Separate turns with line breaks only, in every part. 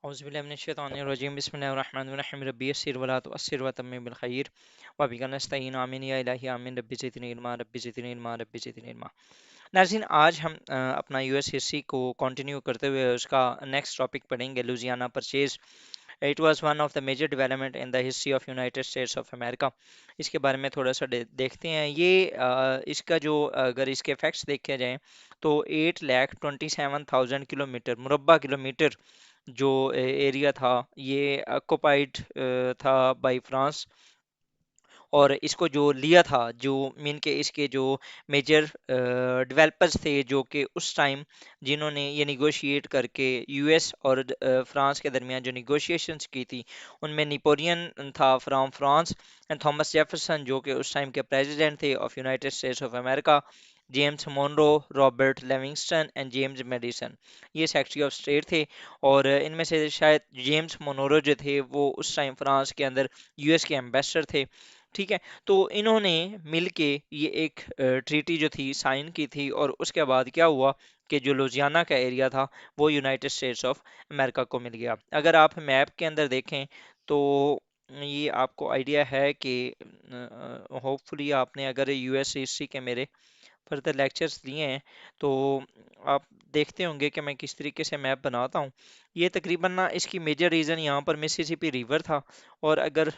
औज़ुबिल्लाहि बिस्मिल्लाहिर्रहमानिर्रहीम रब्बी यस्सिर वला तुअस्सिर वतम्मिम बिल खैर व बिका नस्तईन आमीन या इलाही आमीन रब्बी ज़िदनी इल्मा। नाज़रीन, आज हम अपना यूएस हिस्ट्री को कंटिन्यू करते हुए उसका नेक्स्ट टॉपिक पढ़ेंगे, Louisiana purchase. It was one of the major development in the history of United States of America. इसके बारे में थोड़ा सा देखते हैं। इसका जो अगर इसके फैक्ट्स देखे जाएं तो 8,27,000 किलोमीटर किलोमीटर जो एरिया था, ये ऑक्युपाइड था बाय फ्रांस। और इसको जो लिया था, जो मीन के इसके जो मेजर डेवलपर्स थे जो कि उस टाइम जिन्होंने ये निगोशिएट करके यूएस और फ्रांस के दरमियान जो निगोशिएशंस की थी, उनमें नेपोलियन था from France and Thomas Jefferson जो कि उस टाइम के प्रेसिडेंट थे of United States of America, James Monroe, Robert Livingston and James Madison. ये सेक्रेटरी ऑफ स्टेट थे। और इनमें से शायद जेम्स मोनरो जो थे वो उस टाइम फ्रांस के अंदर यूएस के एम्बेसडर थे। ठीक है। तो इन्होंने मिलके ये एक ट्रीटी जो थी साइन की थी, और उसके बाद क्या हुआ कि जो लुजियाना का एरिया था वो यूनाइटेड स्टेट्स ऑफ अमेरिका को मिल गया। अगर आप मैप के अंदर देखें तो ये आपको आइडिया है कि होपफुली आपने अगर यूएस हिस्ट्री के मेरे फर्दर लेक्चर्स लिए हैं तो आप देखते होंगे कि मैं किस तरीके से मैप बनाता हूँ। ये तकरीबन ना इसकी मेजर रीज़न यहाँ पर मिसिसिपी रिवर था। और अगर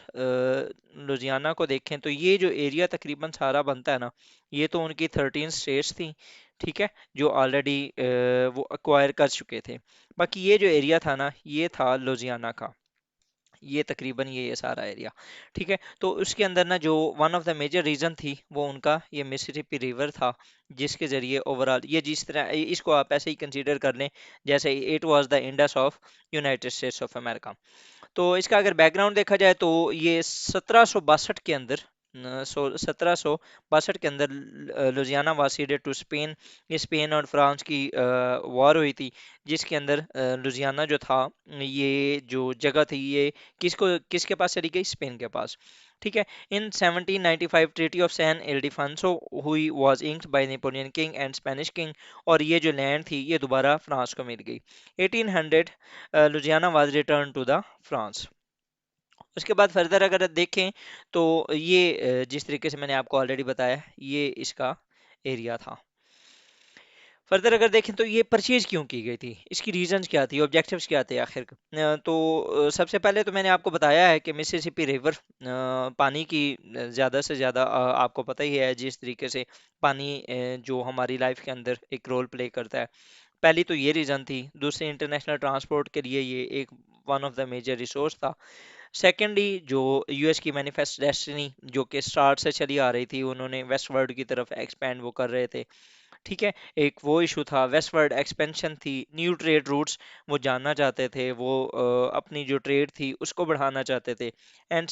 लुजियाना को देखें तो ये जो एरिया तकरीबन सारा बनता है ना, ये तो उनकी 13 स्टेट्स थी। ठीक है, जो ऑलरेडी वो अक्वायर कर चुके थे। बाकी ये जो एरिया था ना, ये था लुजियाना का। ये तकरीबन ये सारा एरिया। ठीक है, तो उसके अंदर ना जो one of the major reason थी वो उनका ये मिसिसिपी रिवर था, जिसके जरिए ओवरऑल ये जिस तरह इसको आप ऐसे ही कंसीडर कर लें जैसे it was the Indus of United States of America. तो इसका अगर बैकग्राउंड देखा जाए तो ये 1762 के अंदर 1762 के अंदर Louisiana was ceded to Spain. ये स्पेन और फ्रांस की वॉर हुई थी, जिसके अंदर लुजियाना जो था, ये जो जगह थी, ये किसके पास चली गई? स्पेन के पास। ठीक है। इन 1795 ट्रीटी ऑफ सैन एल्डिफांसो हुई was inked bye Napoleon king and Spanish king. और ये जो लैंड थी ये दोबारा फ्रांस को मिल गई 1800। Louisiana was return to the France. उसके बाद फर्दर अगर देखें तो ये जिस तरीके से मैंने आपको ऑलरेडी बताया, ये इसका एरिया था। फर्दर अगर देखें तो ये परचेज क्यों की गई थी, इसकी रीजंस क्या थी, ऑब्जेक्टिव्स क्या थे आखिर। सबसे पहले तो मैंने आपको बताया है कि मिसिसिपी रिवर पानी की ज़्यादा से ज़्यादा आपको पता ही है जिस तरीके से पानी जो हमारी लाइफ के अंदर एक रोल प्ले करता है। पहली तो ये रीज़न थी। दूसरी, इंटरनेशनल ट्रांसपोर्ट के लिए ये एक one of the major resource था। सेकेंडली, जो यूएस की मैनिफेस्ट डेस्टिनी जो कि स्टार्ट से चली आ रही थी, उन्होंने वेस्ट वर्ल्ड की तरफ एक्सपैंड वो कर रहे थे। ठीक है, एक वो इशू था, वेस्टवर्ड एक्सपेंशन थी, न्यू ट्रेड रूट्स वो जानना चाहते थे, वो अपनी जो ट्रेड थी उसको बढ़ाना चाहते थे। एंड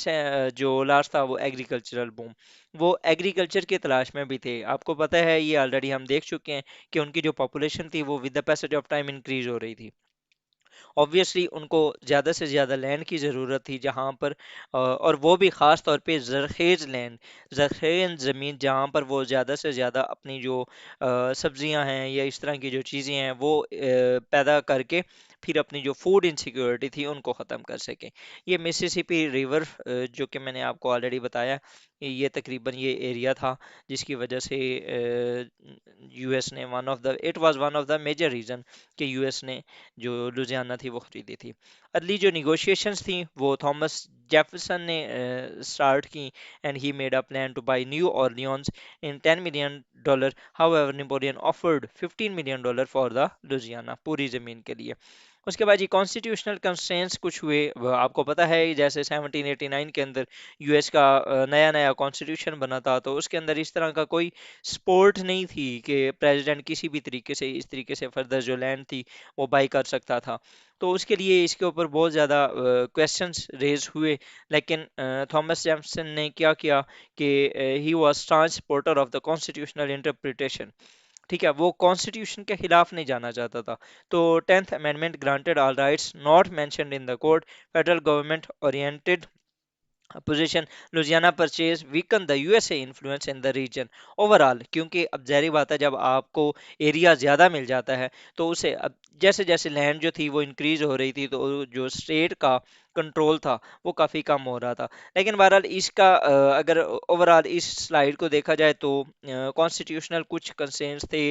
जो लास्ट था वो एग्रीकल्चरल बूम, वो एग्रीकल्चर की तलाश में भी थे। आपको पता है, ये ऑलरेडी हम देख चुके हैं कि उनकी जो पॉपुलेशन थी वो with the passage of time increase हो रही थी। ऑब्वियसली उनको ज़्यादा से ज़्यादा लैंड की ज़रूरत थी, जहाँ पर और वो भी ख़ास तौर पे ज़रख़ेज़ लैंड, ज़रख़ेज़ ज़मीन, जहाँ पर वो ज़्यादा से ज़्यादा अपनी जो सब्जियां हैं या इस तरह की जो चीज़ें हैं वो पैदा करके फिर अपनी जो फूड इनसिक्योरिटी थी उनको ख़त्म कर सकें। ये मिसिसिपी रिवर जो कि मैंने आपको ऑलरेडी बताया, ये तकरीबन ये एरिया था जिसकी वजह से यूएस ने it was one of the major reason कि यूएस ने जो लुजियाना थी वो खरीदी थी। अर्ली जो निगोशिएशंस थी वो थॉमस जेफरसन ने स्टार्ट की, and he made a plan to buy New Orleans in $10 million। However Napoleon offered $15 million for the Louisiana, पूरी ज़मीन के लिए। उसके बाद ये कॉन्स्टिट्यूशनल कंस्ट्रेंट्स कुछ हुए, आपको पता है जैसे 1789 के अंदर यूएस का नया नया कॉन्स्टिट्यूशन बना था, तो उसके अंदर इस तरह का कोई सपोर्ट नहीं थी कि प्रेसिडेंट किसी भी तरीके से इस तरीके से फर्दर जो लैंड थी वो बाई कर सकता था। तो उसके लिए इसके ऊपर बहुत ज़्यादा क्वेश्चंस रेज हुए। लेकिन थॉमस जैफरसन ने क्या किया कि he was staunch supporter of the constitutional interpretation. ठीक है, वो कॉन्स्टिट्यूशन के खिलाफ नहीं जाना चाहता था। तो 10th amendment granted all rights not mentioned in the code, federal government oriented position Louisiana purchase weaken the USA influence in the region overall, क्योंकि अब जाहिर बात है जब आपको एरिया ज़्यादा मिल जाता है तो उसे अब जैसे जैसे लैंड जो थी वो इंक्रीज हो रही थी तो जो स्टेट का कंट्रोल था वो काफ़ी कम हो रहा था। लेकिन बहरहाल इसका अगर ओवरऑल इस स्लाइड को देखा जाए तो कॉन्स्टिट्यूशनल कुछ कंस्ट्रेंट्स थे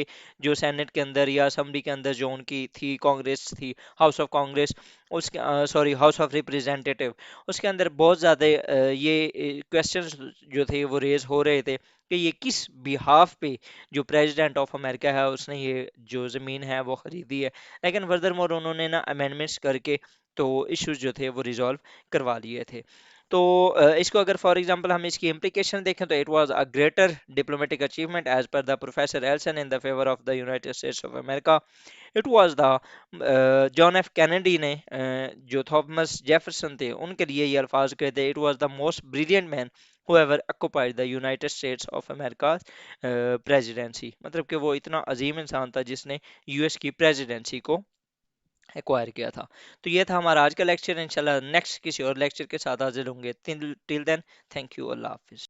जो सेनेट के अंदर या असेंबली के अंदर जो उनकी थी, कांग्रेस थी, हाउस ऑफ कांग्रेस, उसके सॉरी हाउस ऑफ रिप्रेजेंटेटिव, उसके अंदर बहुत ज़्यादा ये क्वेश्चंस जो थे वो रेज हो रहे थे कि ये किस बिहाफ पे जो प्रेसिडेंट ऑफ अमेरिका है उसने ये जो ज़मीन है वो खरीदी है। लेकिन फर्दर मोर उन्होंने ना अमेंडमेंट्स करके तो इश्यूज जो थे वो रिजॉल्व करवा लिए थे। तो इसको अगर फॉर एग्जांपल हम इसकी इम्प्लीकेशन देखें तो it was a greater diplomatic achievement as per the professor Elson in the favour of the United States of America. It was the John F Kennedy ने जो थॉमस जेफरसन थे उनके लिए ये अल्फाज कहे थे, it was the most brilliant man who ever occupied the United States of America presidency. मतलब कि वो इतना अजीम इंसान था जिसने यूएस की प्रेसिडेंसी को एक्वायर किया था। तो ये था हमारा आज का लेक्चर। इंशाल्लाह नेक्स्ट किसी और लेक्चर के साथ हाजिर होंगे। टिल देन, थैंक यू, अल्लाह हाफिज।